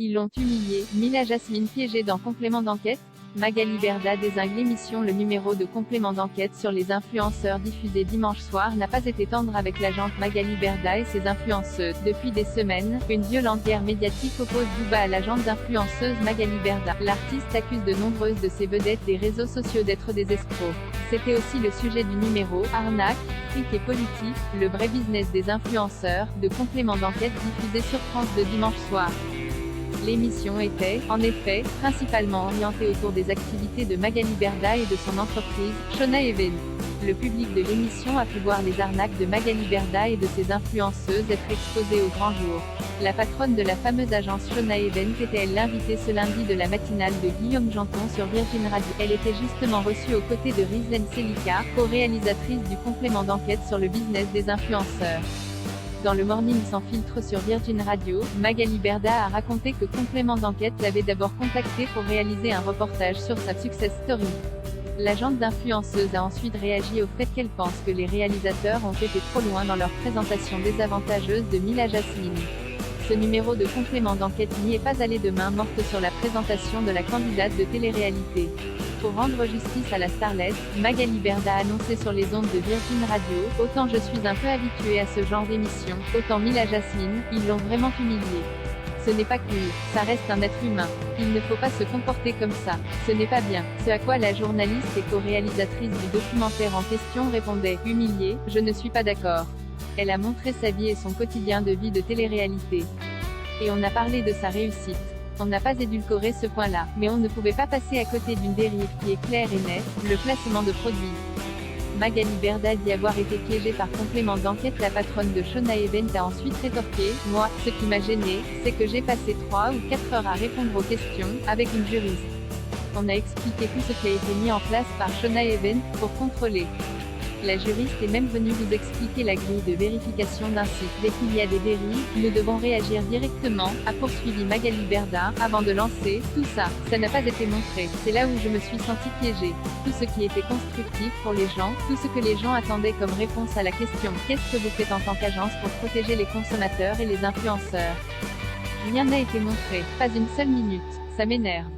Ils l'ont humiliée. Mila Jasmine piégée dans Complément d'enquête. Magali Berda dézingue l'émission. Le numéro de Complément d'enquête sur les influenceurs diffusé dimanche soir n'a pas été tendre avec l'agente Magali Berda et ses influenceuses. Depuis des semaines, une violente guerre médiatique oppose Booba à l'agente d'influenceuse Magali Berda. L'artiste accuse de nombreuses de ses vedettes des réseaux sociaux d'être des escrocs. C'était aussi le sujet du numéro « Arnaque, fric et politique, le vrai business des influenceurs » de Complément d'enquête diffusé sur France 2 dimanche soir. L'émission était, en effet, principalement orientée autour des activités de Magali Berda et de son entreprise, Shona Even. Le public de l'émission a pu voir les arnaques de Magali Berda et de ses influenceuses être exposées au grand jour. La patronne de la fameuse agence Shona Even était-elle l'invitée ce lundi de la matinale de Guillaume Janton sur Virgin Radio. Elle était justement reçue aux côtés de Rizlen Selika, co-réalisatrice du complément d'enquête sur le business des influenceurs. Dans le Morning sans filtre sur Virgin Radio, Magali Berda a raconté que Complément d'enquête l'avait d'abord contactée pour réaliser un reportage sur sa success story. L'agente d'influenceuse a ensuite réagi au fait qu'elle pense que les réalisateurs ont été trop loin dans leur présentation désavantageuse de Mila Jasmine. Ce numéro de Complément d'enquête n'y est pas allé de main morte sur la présentation de la candidate de télé-réalité. Pour rendre justice à la starlette, Magali Berda a annoncé sur les ondes de Virgin Radio « Autant je suis un peu habituée à ce genre d'émission, autant Mila Jasmine, ils l'ont vraiment humiliée. Ce n'est pas cool, ça reste un être humain. Il ne faut pas se comporter comme ça. Ce n'est pas bien. » Ce à quoi la journaliste et co-réalisatrice du documentaire en question répondait « Humiliée, je ne suis pas d'accord. » Elle a montré sa vie et son quotidien de vie de télé-réalité. Et on a parlé de sa réussite. On n'a pas édulcoré ce point-là, mais on ne pouvait pas passer à côté d'une dérive qui est claire et nette, le placement de produits. Magali Berda dit avoir été piégée par Complément d'enquête. La patronne de Shona Even a ensuite rétorqué « Moi, ce qui m'a gênée, c'est que j'ai passé 3 ou 4 heures à répondre aux questions, avec une juriste. On a expliqué tout ce qui a été mis en place par Shona Even, pour contrôler. La juriste est même venue vous expliquer la grille de vérification d'un site. Dès qu'il y a des dérives, nous devons réagir directement, a poursuivi Magali Berda, avant de lancer « Tout ça, ça n'a pas été montré. C'est là où je me suis sentie piégée. Tout ce qui était constructif pour les gens, tout ce que les gens attendaient comme réponse à la question « Qu'est-ce que vous faites en tant qu'agence pour protéger les consommateurs et les influenceurs ?» Rien n'a été montré, pas une seule minute. Ça m'énerve.